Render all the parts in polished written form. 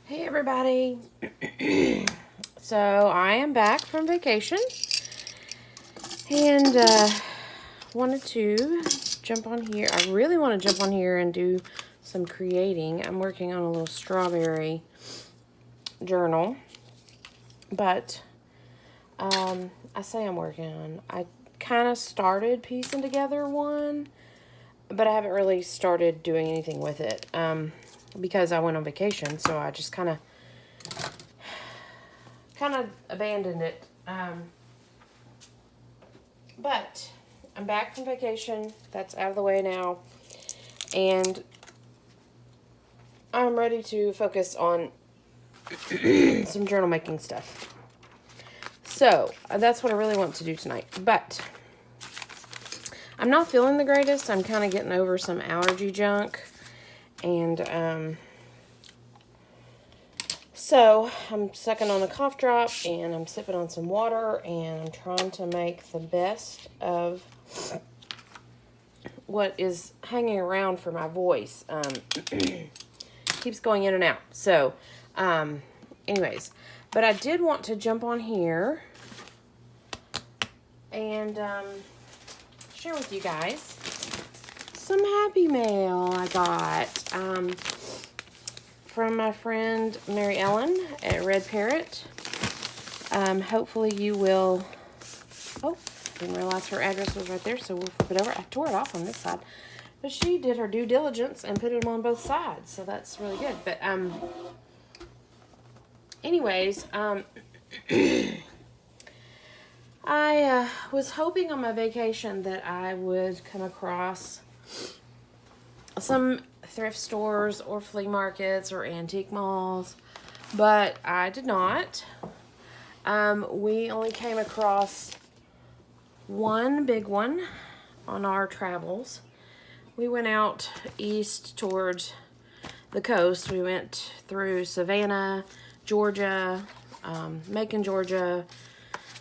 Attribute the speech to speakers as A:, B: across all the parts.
A: Hey everybody. So I am back from vacation and wanted to jump on here. I really want to jump on here and do some creating. I'm working on a little strawberry journal, but I say I'm working on. I kind of started piecing together one, but I haven't really started doing anything with it because I went on vacation, so I just kind of abandoned it. But I'm back from vacation. That's out of the way now. And I'm ready to focus on some journal making stuff. So that's what I really want to do tonight. But I'm not feeling the greatest. I'm kind of getting over some allergy junk. And so I'm sucking on a cough drop and I'm sipping on some water and I'm trying to make the best of what is hanging around for my voice. Keeps going in and out. So, anyways, but I did want to jump on here and share with you guys some happy mail I got from my friend Mary Ellen at Red Parrot. Hopefully you will... Oh, didn't realize her address was right there, so we'll flip it over. I tore it off on this side. But she did her due diligence and put them on both sides, so that's really good. But, anyways, I was hoping on my vacation that I would come across some thrift stores or flea markets or antique malls, but I did not. We only came across one big one on our travels. We went out east towards the coast. We went through Savannah, Georgia, Macon, Georgia,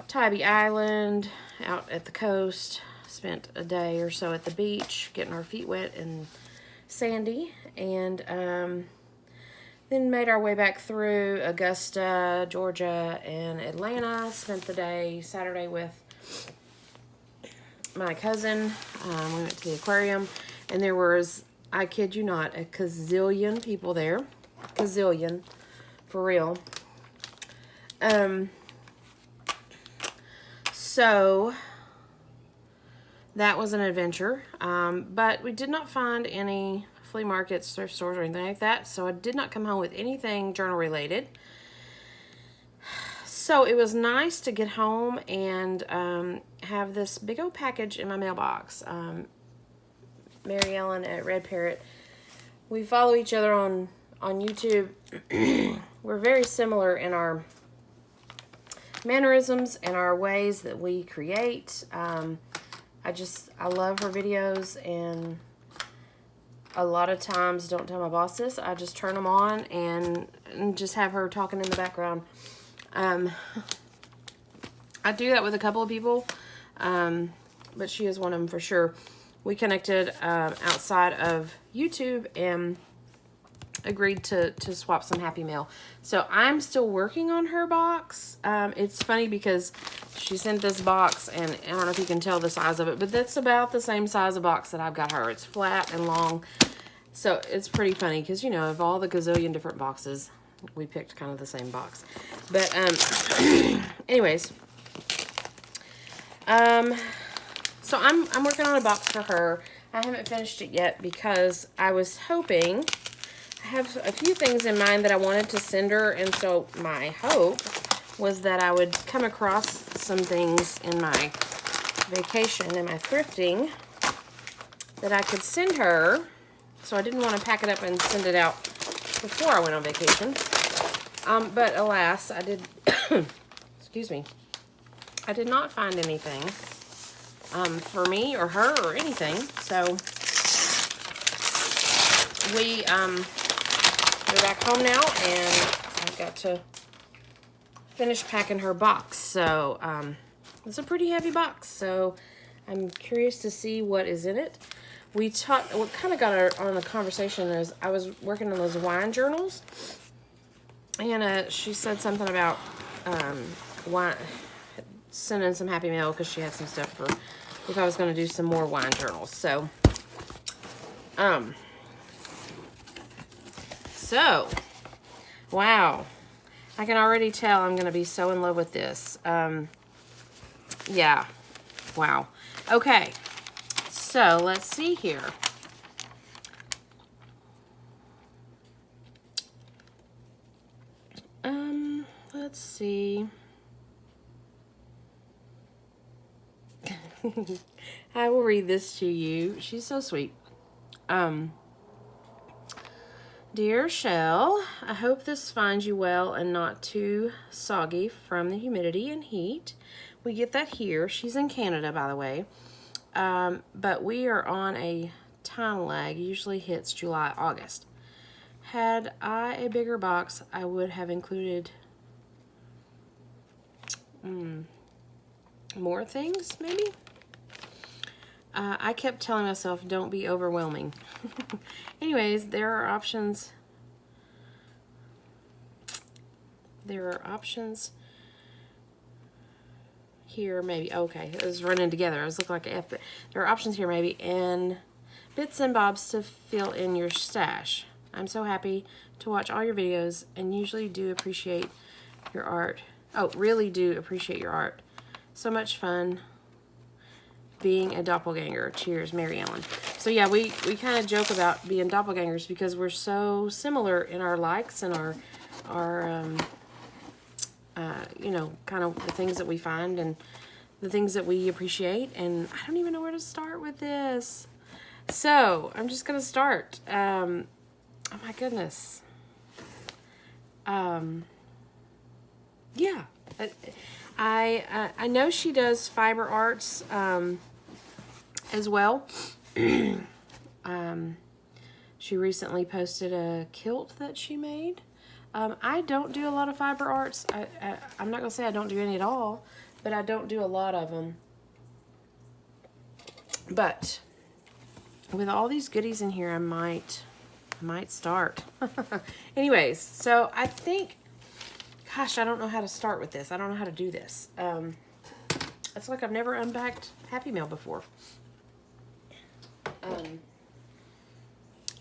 A: Tybee Island, out at the coast. Spent a day or so at the beach, getting our feet wet and sandy, and then made our way back through Augusta, Georgia, and Atlanta. Spent the day Saturday with my cousin. We went to the aquarium, and there was, I kid you not, a gazillion people there. Gazillion, for real. So that was an adventure, but we did not find any flea markets, thrift stores, or anything like that, so I did not come home with anything journal related. So it was nice to get home and have this big old package in my mailbox. Mary Ellen at Red Parrot. We follow each other on YouTube. We're very similar in our mannerisms and our ways that we create. I love her videos, and a lot of times, don't tell my boss this, I just turn them on and just have her talking in the background. I do that with a couple of people, but she is one of them for sure. We connected outside of YouTube and agreed to swap some happy mail. So I'm still working on her box. It's funny because she sent this box, and I don't know if you can tell the size of it, but that's about the same size of box that I've got her. It's flat and long. So it's pretty funny because, you know, of all the gazillion different boxes, we picked kind of the same box. But anyways, so I'm working on a box for her. I haven't finished it yet because I was hoping, I have a few things in mind that I wanted to send her, and so my hope was that I would come across some things in my vacation and my thrifting that I could send her. So I didn't want to pack it up and send it out before I went on vacation. But alas, I did, excuse me, I did not find anything for me or her or anything. So we're back home now, and I've got to finish packing her box. So it's a pretty heavy box, so I'm curious to see what is in it. What kind of got on the conversation is I was working on those wine journals, Anna, she said something about wine, sending some Happy Mail because she had some stuff for if I was going to do some more wine journals. So, wow. I can already tell I'm going to be so in love with this. Yeah. Wow. Okay. So, let's see here. Let's see. I will read this to you. She's so sweet. Dear Shell, I hope this finds you well and not too soggy from the humidity and heat. We get that here. She's in Canada, by the way. But we are on a time lag. Usually hits July, August. Had I a bigger box, I would have included more things, maybe? I kept telling myself, don't be overwhelming. Anyways, there are options. There are options here, maybe. Okay, it was running together. I was looking like an F, but there are options here, maybe, and bits and bobs to fill in your stash. I'm so happy to watch all your videos and usually do appreciate your art. Oh, really do appreciate your art. So much fun being a doppelganger. Cheers, Mary Ellen. So yeah, we kind of joke about being doppelgangers because we're so similar in our likes and our you know, kind of the things that we find and the things that we appreciate. And I don't even know where to start with this. So I'm just gonna start. Oh my goodness. Yeah. I know she does fiber arts as well. She recently posted a kilt that she made. I don't do a lot of fiber arts. I'm not going to say I don't do any at all, but I don't do a lot of them. But with all these goodies in here, I might start. Anyways, so I think, gosh, I don't know how to start with this. I don't know how to do this. It's like I've never unpacked Happy Mail before.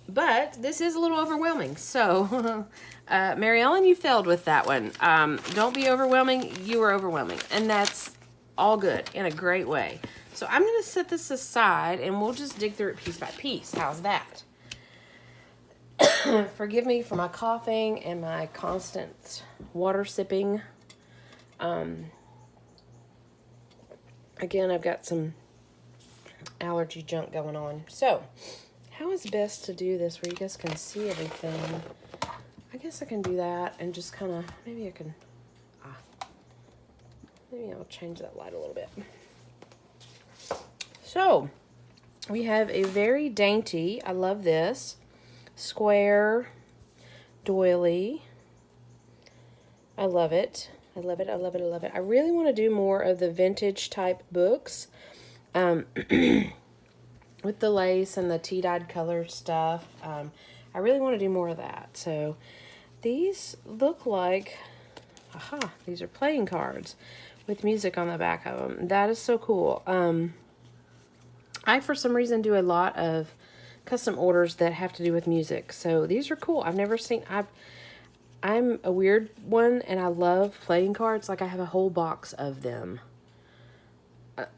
A: But this is a little overwhelming. So, Mary Ellen, you failed with that one. Don't be overwhelming. You were overwhelming. And that's all good in a great way. So I'm going to set this aside and we'll just dig through it piece by piece. How's that? Forgive me for my coughing and my constant water sipping. Again, I've got some allergy junk going on. So, how is best to do this where you guys can see everything? I guess I can do that and just kind of, maybe I can, maybe I'll change that light a little bit. So, we have a very dainty, I love this, square doily. I love it. I love it. I love it. I love it. I really want to do more of the vintage type books. With the lace and the tea-dyed color stuff. I really want to do more of that. So these look like, these are playing cards with music on the back of them. That is so cool. I, for some reason, do a lot of custom orders that have to do with music. So these are cool. I've never seen, I'm a weird one, and I love playing cards. Like, I have a whole box of them.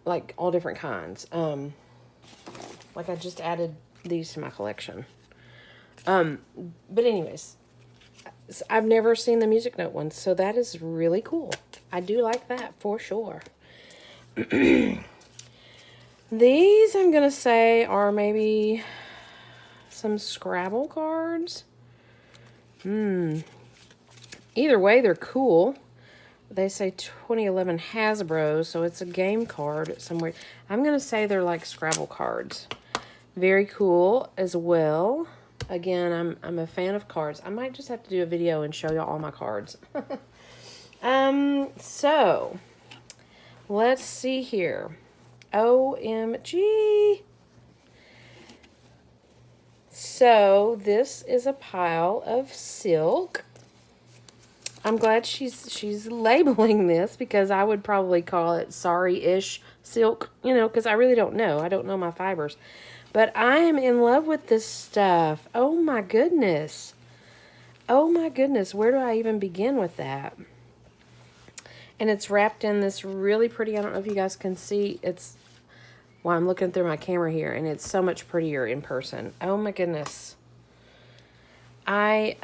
A: Like, all different kinds. Like, I just added these to my collection. But anyways, I've never seen the music note ones, so that is really cool. I do like that, for sure. These, I'm going to say, are maybe some Scrabble cards. Either way, they're cool. They say 2011 Hasbro, so it's a game card somewhere. I'm going to say they're like Scrabble cards. Very cool as well. Again, I'm a fan of cards. I might just have to do a video and show y'all all my cards. So, let's see here. OMG. So, this is a pile of silk. I'm glad she's labeling this, because I would probably call it sorry-ish silk, because I really don't know. I don't know my fibers. But I am in love with this stuff. Oh my goodness. Oh my goodness. Where do I even begin with that? And it's wrapped in this really pretty, I don't know if you guys can see, well, I'm looking through my camera here, and it's so much prettier in person. Oh my goodness. I'm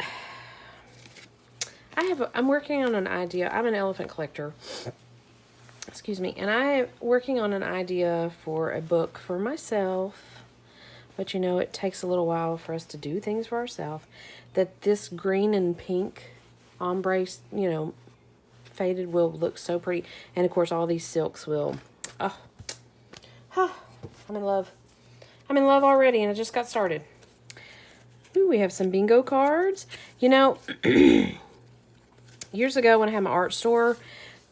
A: working on an idea. I'm an elephant collector. Excuse me. And I'm working on an idea for a book for myself. But it takes a little while for us to do things for ourselves. That this green and pink ombre, faded will look so pretty. And of course all these silks will. Oh, I'm in love. I'm in love already, and I just got started. Ooh, we have some bingo cards. Years ago when I had my art store,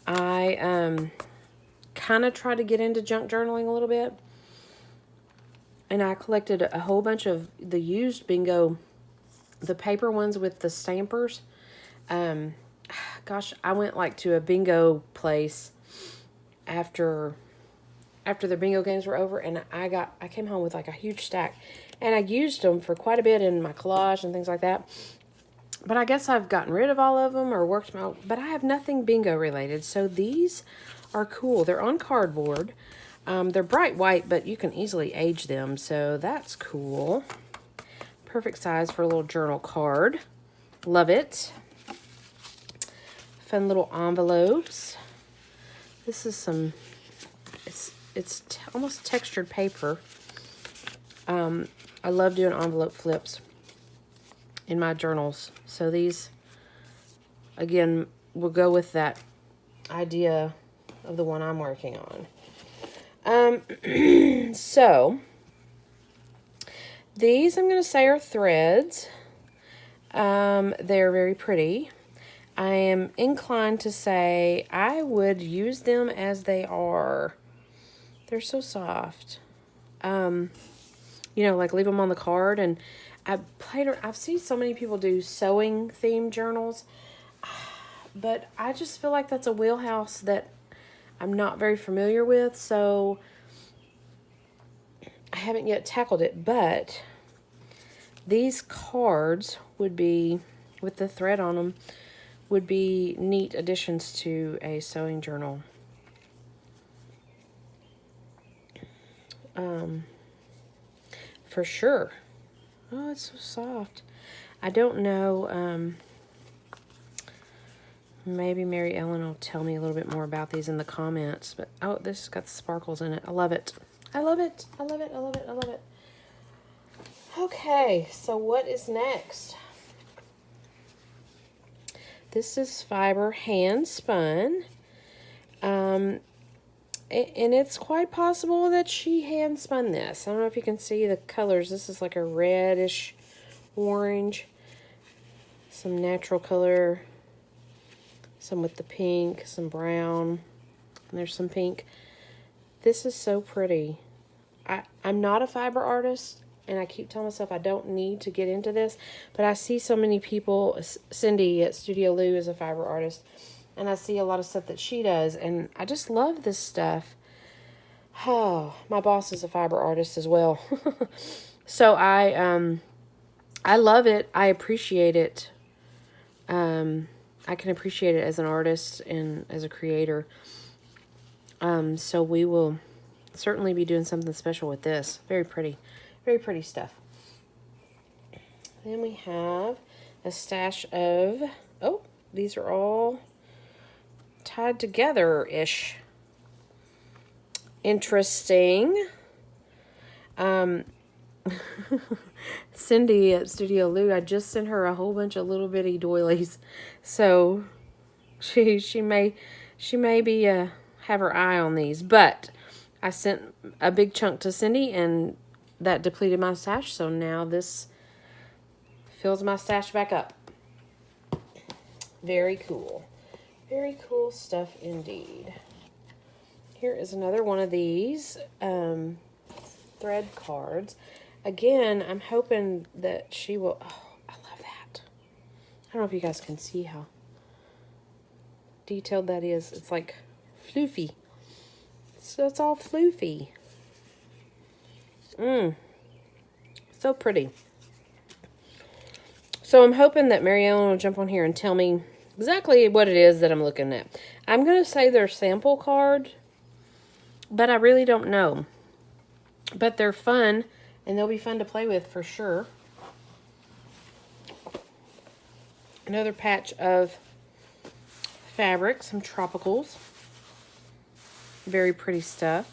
A: I kind of tried to get into junk journaling a little bit. And I collected a whole bunch of the used bingo, the paper ones with the stampers. Gosh, I went to a bingo place after the bingo games were over, and I came home with a huge stack, and I used them for quite a bit in my collage and things like that. But I guess I've gotten rid of all of them or worked them out, but I have nothing bingo related. So these are cool. They're on cardboard. They're bright white, but you can easily age them, so that's cool. Perfect size for a little journal card. Love it. Fun little envelopes. This is it's almost textured paper. I love doing envelope flips in my journals. So these, again, will go with that idea of the one I'm working on. So these I'm going to say are threads. They're very pretty. I am inclined to say I would use them as they are. They're so soft. Leave them on the card. And I've seen so many people do sewing themed journals, but I just feel like that's a wheelhouse that I'm not very familiar with, so I haven't yet tackled it. But these cards would be, with the thread on them, would be neat additions to a sewing journal. For sure. Oh, it's so soft. I don't know, maybe Mary Ellen will tell me a little bit more about these in the comments. But, oh, this has got the sparkles in it. I love it. I love it. I love it. I love it. I love it. Okay, so what is next? This is fiber hand spun. And it's quite possible that she hand spun this. I don't know if you can see the colors. This is like a reddish orange. Some natural color. Some with the pink, some brown. And there's some pink. This is so pretty. I'm not a fiber artist, and I keep telling myself I don't need to get into this, but I see so many people. Cindy at Studio Lou is a fiber artist, and I see a lot of stuff that she does, and I just love this stuff. Oh, my boss is a fiber artist as well. So I love it. I appreciate it. I can appreciate it as an artist and as a creator. So we will certainly be doing something special with this. Very pretty stuff. Then we have a stash of, oh, these are all tied together-ish. Interesting. Cindy at Studio Lou, I just sent her a whole bunch of little bitty doilies, so she may be have her eye on these. But I sent a big chunk to Cindy, and that depleted my stash, so now this fills my stash back up. Very cool. Very cool stuff indeed. Here is another one of these thread cards. Again, I'm hoping that she will... Oh, I love that. I don't know if you guys can see how detailed that is. It's like floofy. So it's all floofy. So pretty. So I'm hoping that Mary Ellen will jump on here and tell me exactly what it is that I'm looking at. I'm going to say they're sample card, but I really don't know. But they're fun, and they'll be fun to play with for sure. Another patch of fabric, some tropicals. Very pretty stuff.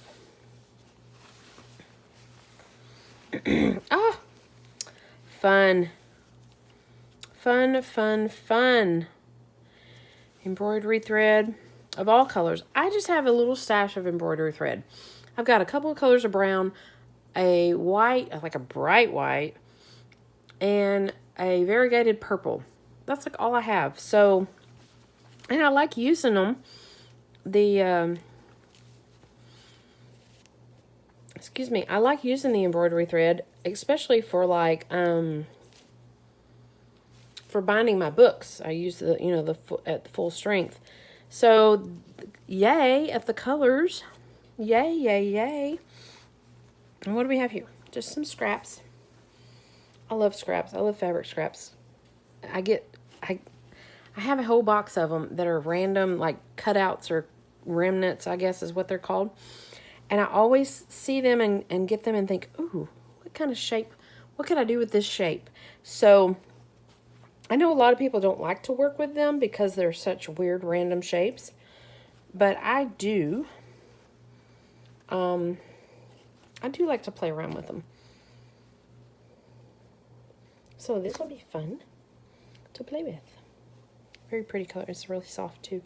A: Ah, fun. Fun, fun, fun. Embroidery thread of all colors. I just have a little stash of embroidery thread. I've got a couple of colors of brown, a white, like a bright white, and a variegated purple. That's like all I have. So, and I like using them. I like using the embroidery thread, especially for like, for binding my books. I use the, at full strength. So, yay at the colors. Yay, yay, yay. And what do we have here? Just some scraps. I love scraps. I love fabric scraps. I have a whole box of them that are random, like cutouts or remnants, I guess is what they're called. And I always see them and get them and think, ooh, what kind of shape? What can I do with this shape? So I know a lot of people don't like to work with them because they're such weird random shapes. But I do. I do like to play around with them. So this will be fun to play with. Very pretty color. It's really soft too.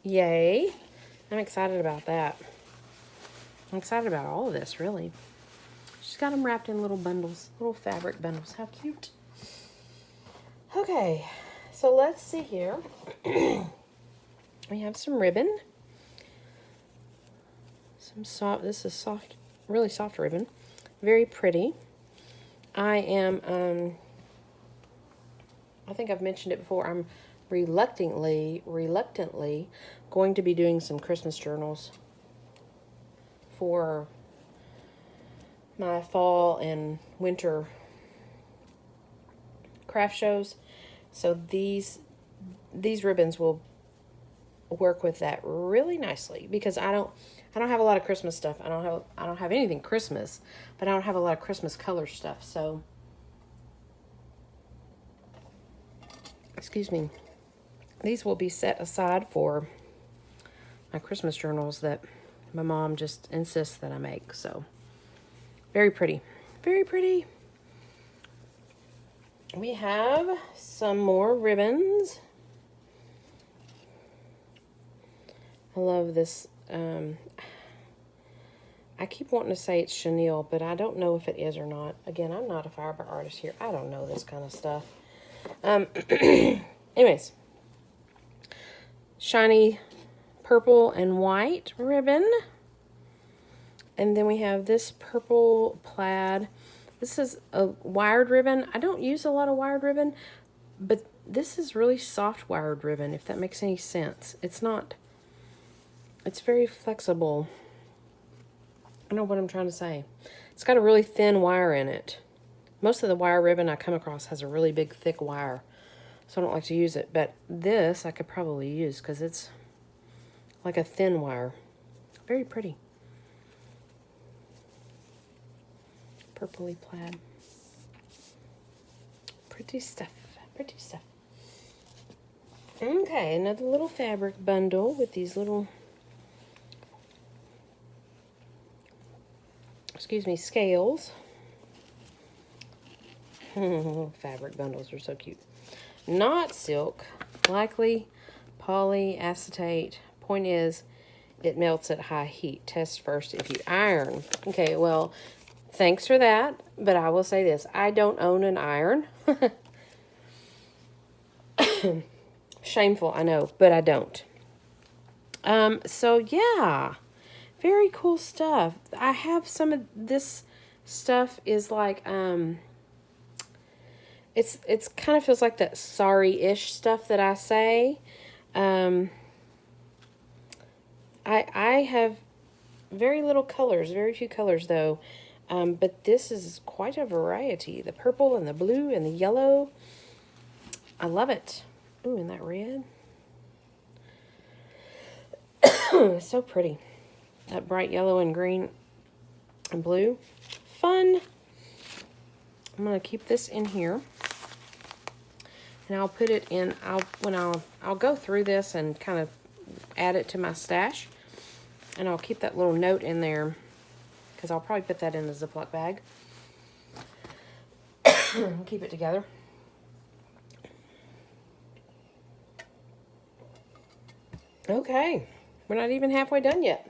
A: Yay. I'm excited about that. I'm excited about all of this, really. She's got them wrapped in little bundles, little fabric bundles. How cute. Okay, so let's see here. We have some ribbon. This is soft, really soft ribbon. Very pretty. I am, I think I've mentioned it before, I'm reluctantly going to be doing some Christmas journals for my fall and winter craft shows. So these ribbons will work with that really nicely because I don't have a lot of Christmas stuff. I don't have anything Christmas, but I don't have a lot of Christmas color stuff. So excuse me. These will be set aside for my Christmas journals that my mom just insists that I make. So very pretty. Very pretty. We have some more ribbons. I love this. I keep wanting to say it's chenille, but I don't know if it is or not. Again, I'm not a fiber artist here. I don't know this kind of stuff. Anyways. Shiny purple and white ribbon. And then we have this purple plaid. This is a wired ribbon. I don't use a lot of wired ribbon, but this is really soft wired ribbon, if that makes any sense. It's very flexible. I don't know what I'm trying to say. It's got a really thin wire in it. Most of the wire ribbon I come across has a really big, thick wire, so I don't like to use it. But this I could probably use because it's like a thin wire. Very pretty. Purpley plaid. Pretty stuff. Pretty stuff. Okay, another little fabric bundle with these little, scales. Fabric bundles are so cute. Not silk, likely polyacetate. Point is, it melts at high heat. Test first if you iron. Okay, well, thanks for that, but I will say this. I don't own an iron. Shameful, I know, but I don't. So yeah, very cool stuff. I have some of this stuff is like, it's kind of feels like that sorry-ish stuff that I say. I have very little colors, very few colors though. But this is quite a variety. The purple and the blue and the yellow. I love it. Ooh, and that red. So pretty. That bright yellow and green and blue. Fun. I'm going to keep this in here. And I'll put it in, I'll go through this and kind of add it to my stash. And I'll keep that little note in there because I'll probably put that in the Ziploc bag. Keep it together. Okay, we're not even halfway done yet.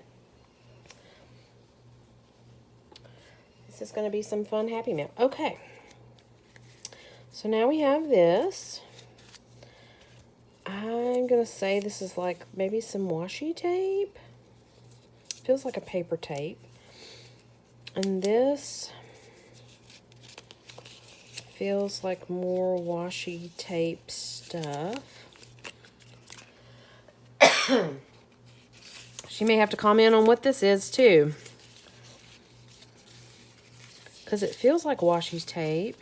A: This is going to be some fun Happy Meal. Okay, so now we have this. I'm going to say this is like maybe some washi tape. Feels like a paper tape. And this feels like more washi tape stuff. She may have to comment on what this is too, because it feels like washi tape.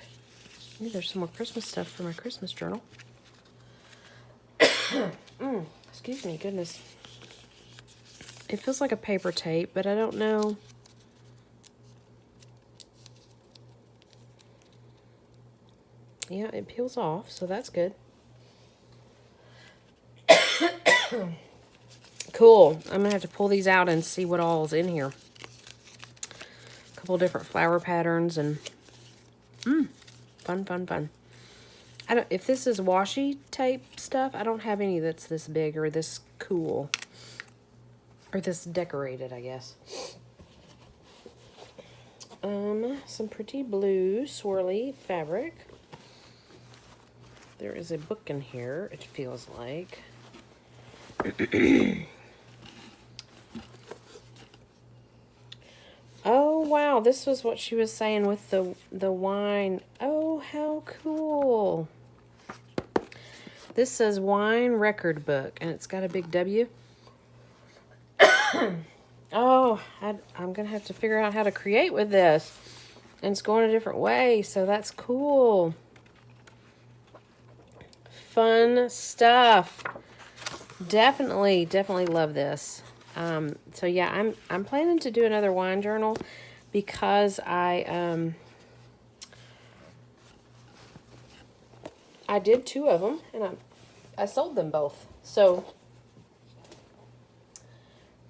A: Maybe there's some more Christmas stuff for my Christmas journal. Excuse me, goodness. It feels like a paper tape, but I don't know. Yeah, it peels off, so that's good. Cool. I'm going to have to pull these out and see what all is in here. A couple different flower patterns and fun, fun, fun. If this is washi tape stuff, I don't have any that's this big or this cool. Or this decorated, I guess. Some pretty blue swirly fabric. There is a book in here, it feels like. Oh, wow. This was what she was saying with the wine. Oh, how cool. This says Wine Record Book, and it's got a big W. Oh, I'm going to have to figure out how to create with this. And it's going a different way, so that's cool. Fun stuff. Definitely love this. So yeah, I'm planning to do another wine journal because I did 2 of them and I sold them both. So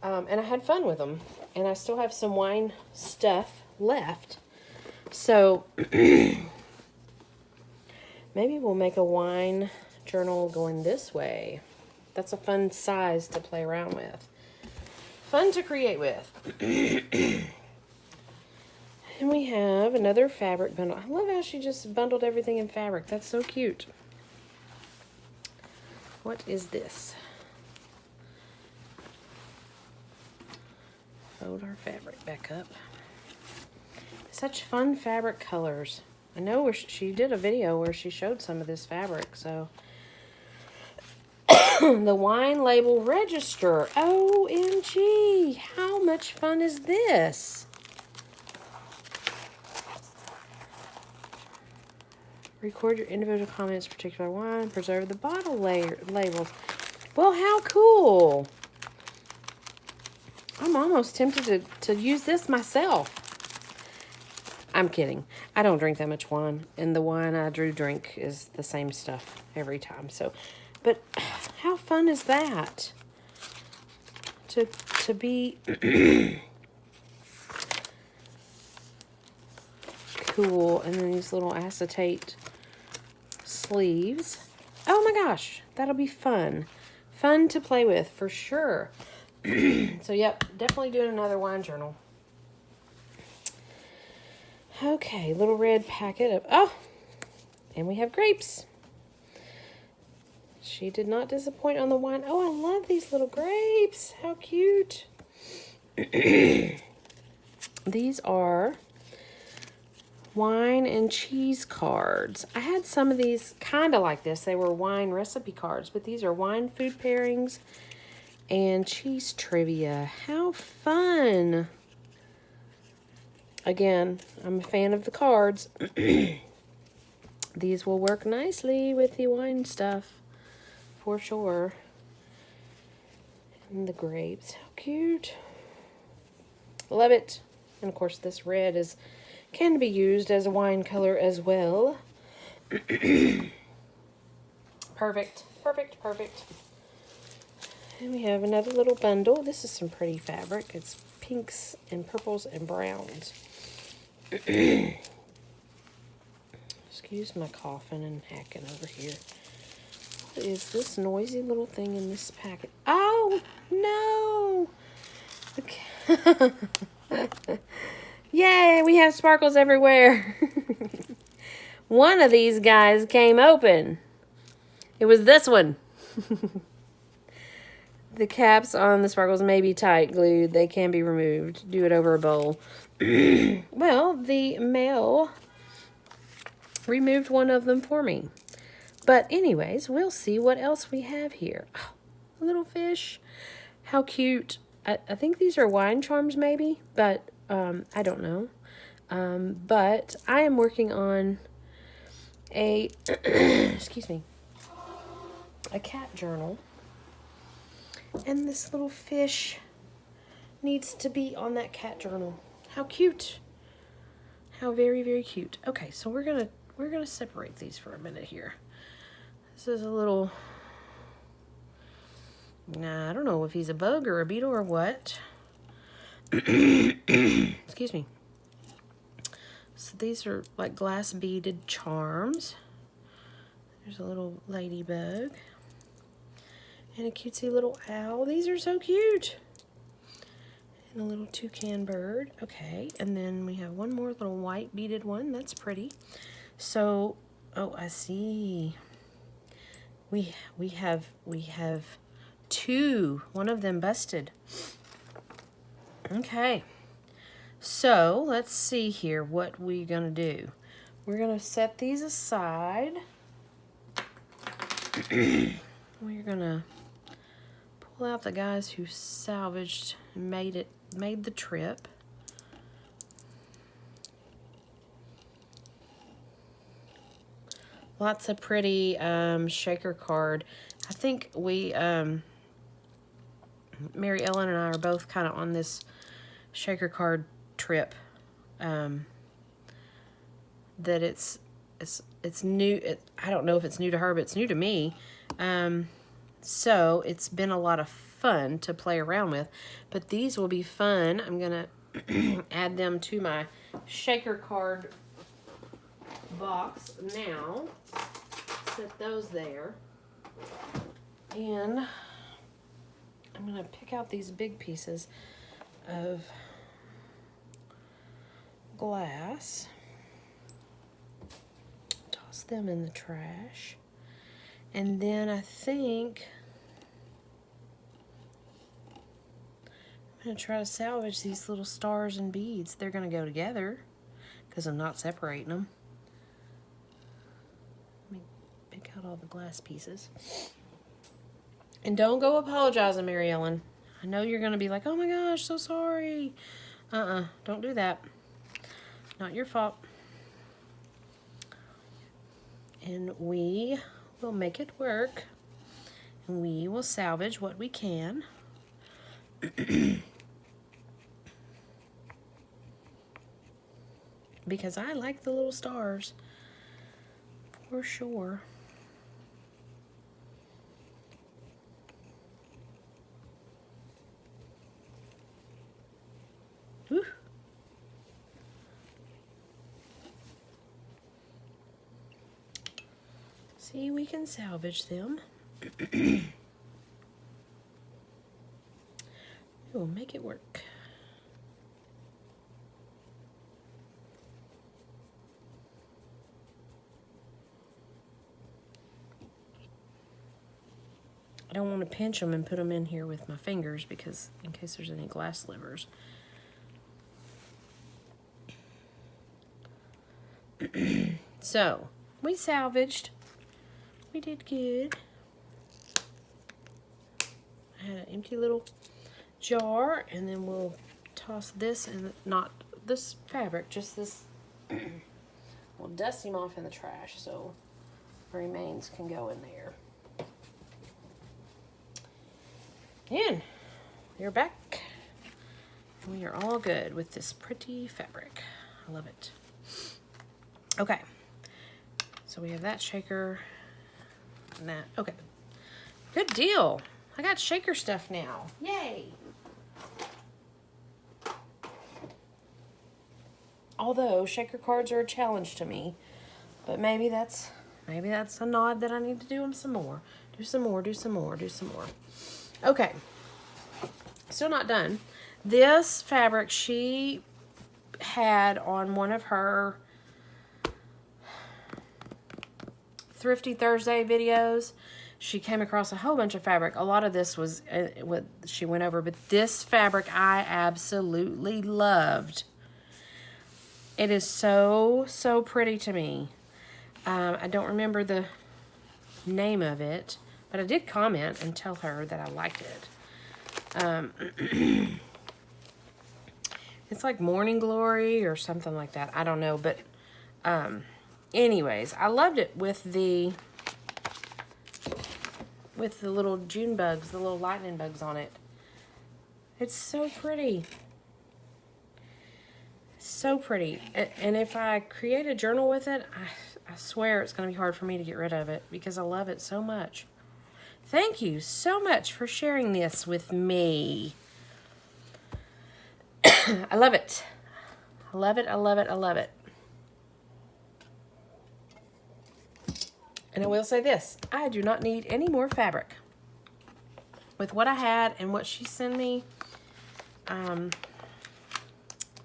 A: and I had fun with them, and I still have some wine stuff left. So maybe we'll make a wine journal going this way. That's a fun size to play around with. Fun to create with. And we have another fabric bundle. I love how she just bundled everything in fabric. That's so cute. What is this? Fold our fabric back up. Such fun fabric colors. I know where she did a video where she showed some of this fabric, so. The wine label register. OMG, how much fun is this? Record your individual comments, particular wine, preserve the bottle labels. Well, how cool. I'm almost tempted to use this myself. I'm kidding. I don't drink that much wine, and the wine I do drink is the same stuff every time. So, but how fun is that? To be cool, and then these little acetate sleeves. Oh my gosh, that'll be fun. Fun to play with for sure. So yep, definitely doing another wine journal. Okay, little red packet of, and we have grapes. She did not disappoint on the wine. Oh, I love these little grapes. How cute. These are wine and cheese cards. I had some of these kind of like this. They were wine recipe cards, but these are wine food pairings and cheese trivia. How fun! Again, I'm a fan of the cards. These will work nicely with the wine stuff, for sure. And the grapes, how cute. Love it. And of course this red can be used as a wine color as well. Perfect, perfect, perfect. And we have another little bundle. This is some pretty fabric. It's pinks and purples and browns. Excuse my coughing and hacking over here. What is this noisy little thing in this packet? Oh, no! Okay. Yay, we have sparkles everywhere. One of these guys came open. It was this one. The caps on the sparkles may be tight glued. They can be removed. Do it over a bowl. Well, the mail removed one of them for me. But anyways, we'll see what else we have here. Oh, a little fish. How cute. I think these are wine charms maybe, but I don't know. But I am working on a, excuse me, a cat journal. And this little fish needs to be on that cat journal. How cute. How very, very cute. Okay, so we're gonna separate these for a minute here. This is a little, nah, I don't know if he's a bug or a beetle or what. Excuse me. So these are like glass beaded charms. There's a little ladybug. And a cutesy little owl. These are so cute. And a little toucan bird. Okay, and then we have one more little white beaded one. That's pretty. So, oh, I see. We have two. One of them busted. Okay. So, let's see here what we're gonna do. We're gonna set these aside. We're gonna pull out the guys who salvaged and made the trip. Lots of pretty shaker card. I think we, Mary Ellen and I are both kind of on this shaker card trip. That it's new. I don't know if it's new to her, but it's new to me. So it's been a lot of fun to play around with, but these will be fun. I'm gonna add them to my shaker card box now. Set those there, and I'm gonna pick out these big pieces of glass, toss them in the trash. And then I think I'm going to try to salvage these little stars and beads. They're going to go together because I'm not separating them. Let me pick out all the glass pieces. And don't go apologizing, Mary Ellen. I know you're going to be like, oh my gosh, so sorry. Don't do that. Not your fault. And we will make it work, and we will salvage what we can. Because I like the little stars for sure. Whew. See, we can salvage them. We'll make it work. I don't want to pinch them and put them in here with my fingers because in case there's any glass slivers. So, we salvaged. We did good. I had an empty little jar, and then we'll toss this and not this fabric, just this. We'll dust him off in the trash so the remains can go in there. And we're back. We are all good with this pretty fabric. I love it. Okay. So we have that shaker and that. Okay. Good deal. I got shaker stuff now. Yay. Although shaker cards are a challenge to me, but maybe that's a nod that I need to do them some more. Do some more, do some more, do some more. Okay. Still not done. This fabric she had on one of her Thrifty Thursday videos. She came across a whole bunch of fabric. A lot of this was what she went over, but this fabric I absolutely loved. It is so, so pretty to me. I don't remember the name of it, but I did comment and tell her that I liked it. It's like Morning Glory or something like that. I don't know, but anyways, I loved it with the little June bugs, the little lightning bugs on it. It's so pretty. So pretty. And if I create a journal with it, I swear it's going to be hard for me to get rid of it because I love it so much. Thank you so much for sharing this with me. I love it. I love it, I love it, I love it. And I will say this, I do not need any more fabric. With what I had and what she sent me,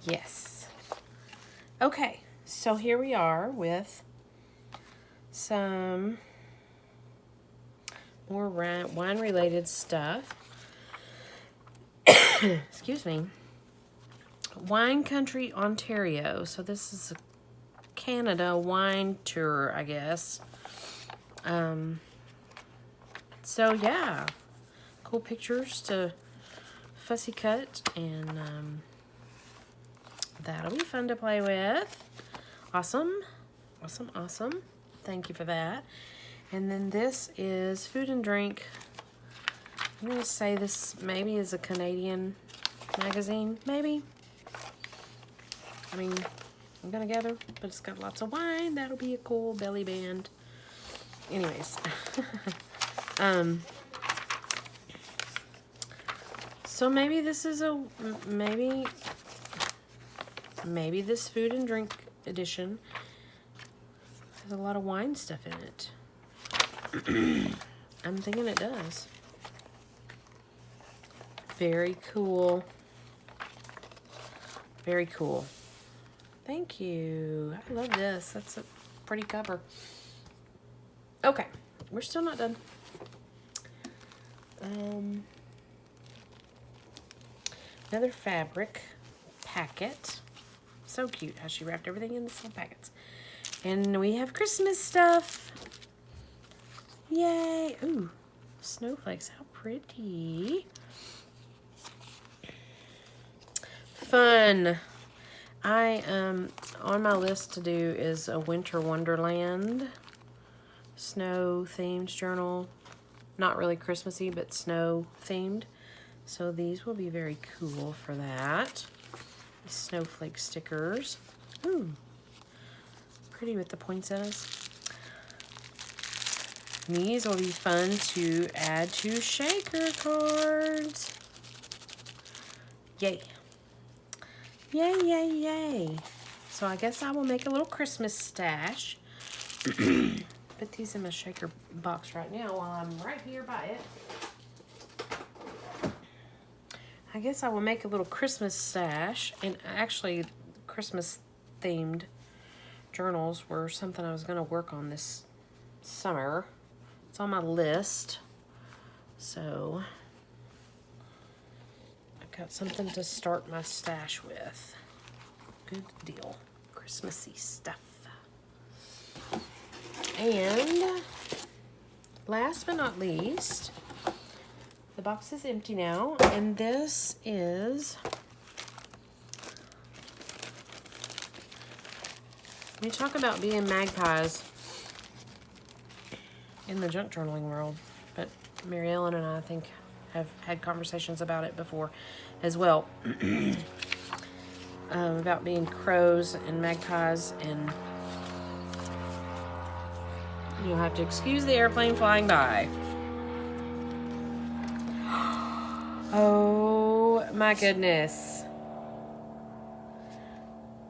A: yes. Okay, so here we are with some more wine-related stuff. Excuse me. Wine Country, Ontario. So this is a Canada wine tour, I guess. So yeah, cool pictures to fussy cut, and that'll be fun to play with. Awesome, awesome, awesome. Thank you for that. And then this is Food and Drink. I'm gonna say this maybe is a Canadian magazine, maybe. I mean, I'm gonna gather, but it's got lots of wine. That'll be a cool belly band. Anyways, so maybe this is maybe this Food and Drink edition has a lot of wine stuff in it. I'm thinking it does. Very cool. Very cool. Thank you. I love this. That's a pretty cover. Okay, we're still not done. Another fabric packet. So cute how she wrapped everything in these little packets. And we have Christmas stuff. Yay. Ooh, snowflakes. How pretty. Fun. On my list to do is a Winter Wonderland snow themed journal. Not really Christmassy, but snow themed. So these will be very cool for that. These snowflake stickers. Ooh, pretty with the poinsettias. These will be fun to add to shaker cards. Yay. Yay, yay, yay. So I guess I will make a little Christmas stash. Put these in my shaker box right now while I'm right here by it. I guess I will make a little Christmas stash. And actually, Christmas themed journals were something I was going to work on this summer. It's on my list. So I've got something to start my stash with. Good deal. Christmassy stuff. And last but not least, the box is empty now, and this is, we talk about being magpies in the junk journaling world, but Mary Ellen and I think have had conversations about it before as well. About being crows and magpies, and you'll have to excuse the airplane flying by. Oh my goodness.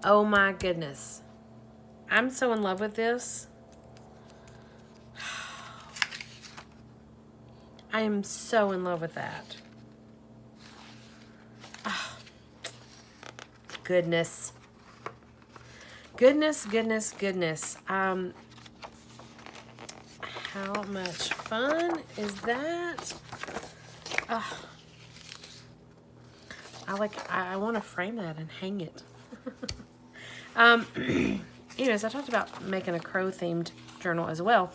A: Oh my goodness. I'm so in love with this. I am so in love with that. Oh, goodness. Goodness, goodness, goodness. How much fun is that? Oh. I want to frame that and hang it. Anyways, I talked about making a crow themed journal as well.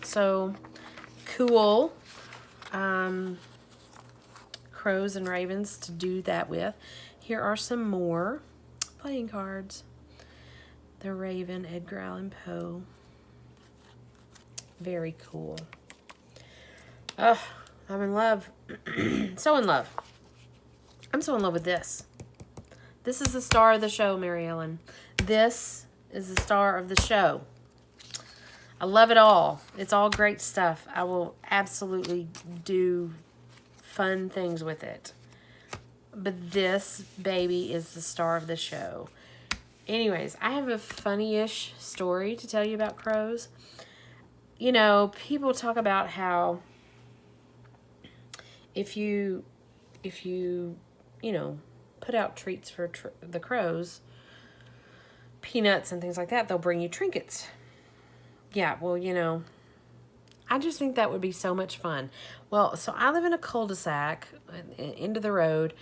A: So cool. Crows and ravens to do that with. Here are some more playing cards. The Raven, Edgar Allan Poe. Very cool. Oh, I'm in love. So in love. I'm so in love with this. This is the star of the show, Mary Ellen. This is the star of the show. I love it all. It's all great stuff. I will absolutely do fun things with it. But this baby is the star of the show. Anyways, I have a funny-ish story to tell you about crows. You know, people talk about how if you put out treats for the crows, peanuts and things like that, they'll bring you trinkets. Yeah, well, I just think that would be so much fun. Well, so I live in a cul-de-sac, into the road.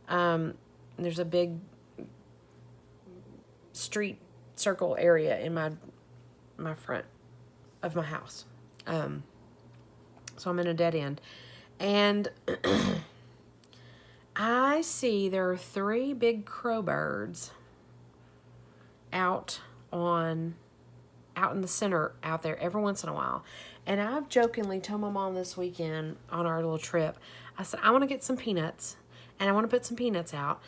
A: There's a big street circle area in my front of my house. So I'm in a dead end. And I see there are 3 big crow birds out in the center out there every once in a while. And I've jokingly told my mom this weekend on our little trip, I said, I want to get some peanuts and I want to put some peanuts out.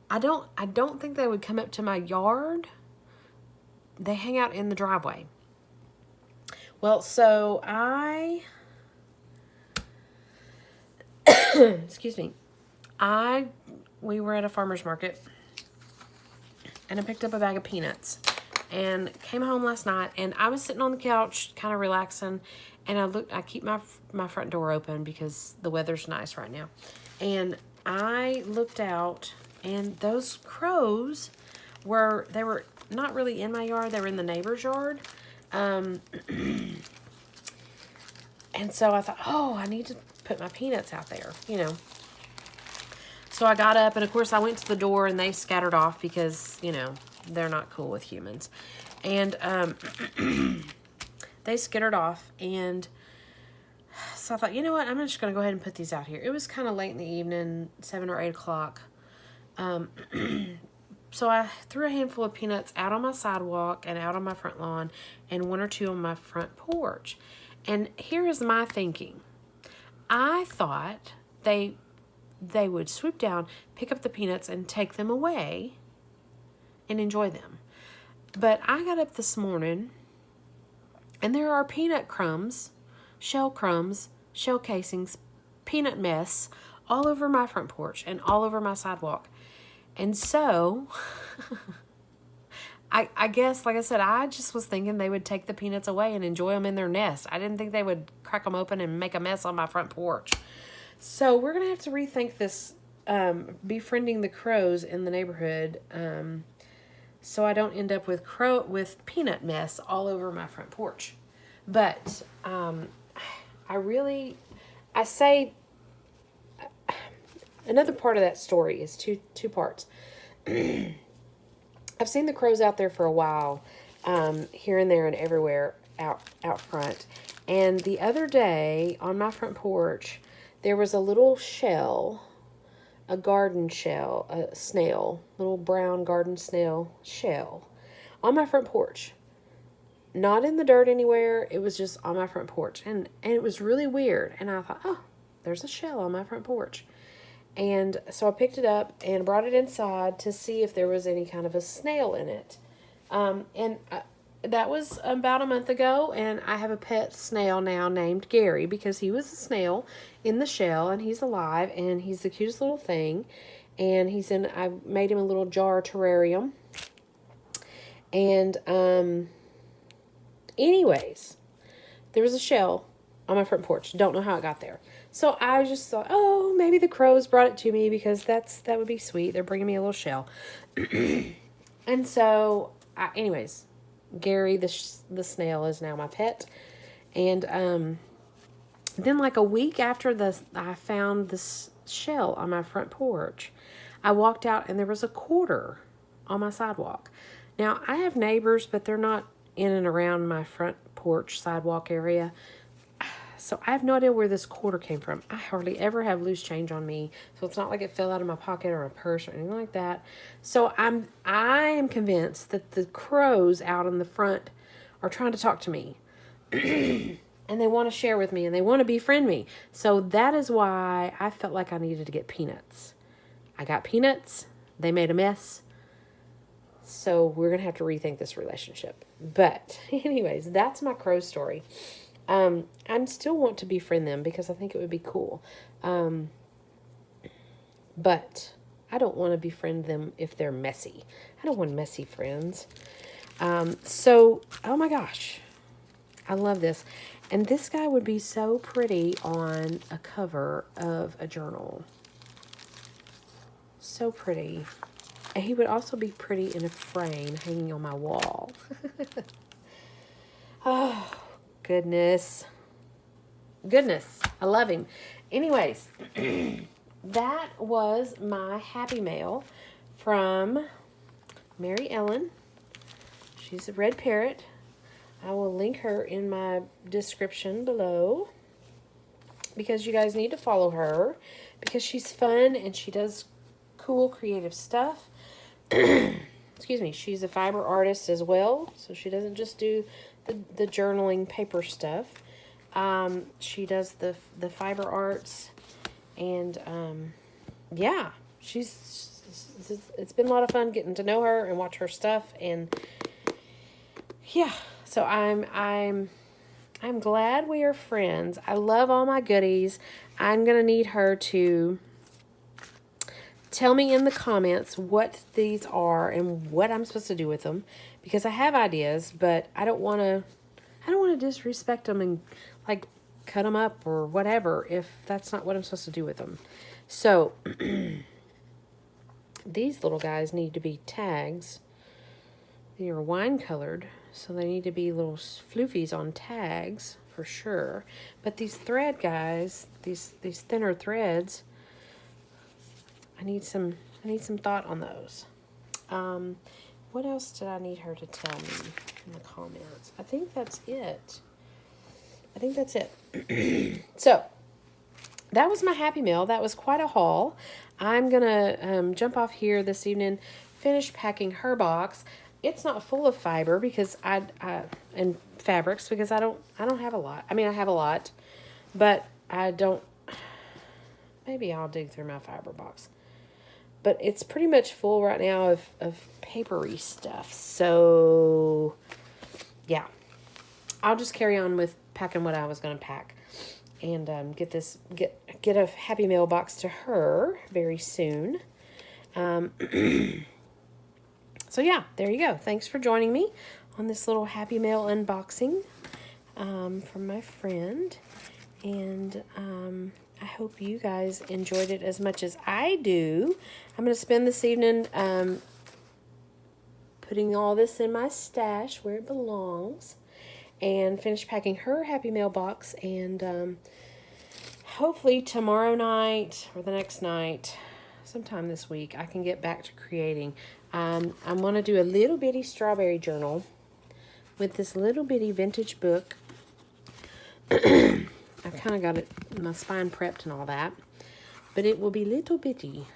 A: I don't think they would come up to my yard. They hang out in the driveway. Well, so excuse me. We were at a farmer's market and I picked up a bag of peanuts and came home last night, and I was sitting on the couch kind of relaxing, and I keep my front door open because the weather's nice right now. And I looked out, and those crows they were not really in my yard, they were in the neighbor's yard. And so I thought, oh, I need to put my peanuts out there, So I got up, and of course I went to the door, and they scattered off because, they're not cool with humans. And they skittered off, and so I thought, you know what, I'm just going to go ahead and put these out here. It was kind of late in the evening, 7 or 8 o'clock. So I threw a handful of peanuts out on my sidewalk and out on my front lawn, and 1 or 2 on my front porch. And here is my thinking. I thought they would swoop down, pick up the peanuts, and take them away and enjoy them. But I got up this morning, and there are peanut crumbs, shell casings, peanut mess all over my front porch and all over my sidewalk. And so, I guess, like I said, I just was thinking they would take the peanuts away and enjoy them in their nest. I didn't think they would crack them open and make a mess on my front porch. So we're going to have to rethink this, befriending the crows in the neighborhood, so I don't end up with peanut mess all over my front porch. But I say another part of that story is two parts. I've seen the crows out there for a while, here and there and everywhere. out front. And the other day on my front porch, there was a little shell, a garden shell, a snail, little brown garden snail shell on my front porch. Not in the dirt anywhere. It was just on my front porch. And it was really weird. And I thought, oh, there's a shell on my front porch. And so I picked it up and brought it inside to see if there was any kind of a snail in it. That was about a month ago, and I have a pet snail now named Gary because he was a snail in the shell, and he's alive, and he's the cutest little thing. And I made him a little jar terrarium. And, anyways, there was a shell on my front porch. Don't know how it got there. So I just thought, oh, maybe the crows brought it to me because that would be sweet. They're bringing me a little shell. And so, anyways, Gary the snail is now my pet. And then like a week after I found this shell on my front porch, I walked out and there was a quarter on my sidewalk. Now, I have neighbors, but they're not in and around my front porch sidewalk area. So I have no idea where this quarter came from. I hardly ever have loose change on me. So it's not like it fell out of my pocket or a purse or anything like that. So I am convinced that the crows out in the front are trying to talk to me. And they want to share with me and they want to befriend me. So that is why I felt like I needed to get peanuts. I got peanuts. They made a mess. So we're going to have to rethink this relationship. But anyways, that's my crow story. I still want to befriend them because I think it would be cool. But I don't want to befriend them if they're messy. I don't want messy friends. So, oh my gosh, I love this. And this guy would be so pretty on a cover of a journal. So pretty. And he would also be pretty in a frame hanging on my wall. Oh, goodness. I love him. Anyways, that was my happy mail from Mary Ellen. She's a red parrot. I will link her in my description below because you guys need to follow her because she's fun and she does cool creative stuff. Excuse me. She's a fiber artist as well, so she doesn't just do the journaling paper stuff. She does the fiber arts, and yeah, it's been a lot of fun getting to know her and watch her stuff, and yeah, so I'm glad we are friends. I love all my goodies. I'm gonna need her to tell me in the comments what these are and what I'm supposed to do with them, because I have ideas, but I don't want to disrespect them and like cut them up or whatever if that's not what I'm supposed to do with them. So these little guys need to be tags. They are wine colored, so they need to be little floofies on tags for sure. But these thread guys, these thinner threads, I need some thought on those. What else did I need her to tell me in the comments? I think that's it. So, that was my happy mail. That was quite a haul. I'm going to jump off here this evening, finish packing her box. It's not full of fiber because and fabrics because I don't have a lot. I mean, I have a lot, but I don't. Maybe I'll dig through my fiber box. But it's pretty much full right now of papery stuff. So, yeah. I'll just carry on with packing what I was going to pack. And get a happy mail box to her very soon. So, yeah. There you go. Thanks for joining me on this little happy mail unboxing from my friend. And I hope you guys enjoyed it as much as I do. I'm going to spend this evening putting all this in my stash where it belongs and finish packing her happy mail box. And hopefully tomorrow night or the next night, sometime this week, I can get back to creating. I'm going to do a little bitty strawberry journal with this little bitty vintage book. I've kind of got it, my spine prepped and all that. But it will be little bitty.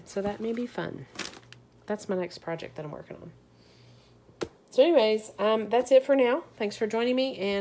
A: So that may be fun. That's my next project that I'm working on. So anyways, that's it for now. Thanks for joining me. And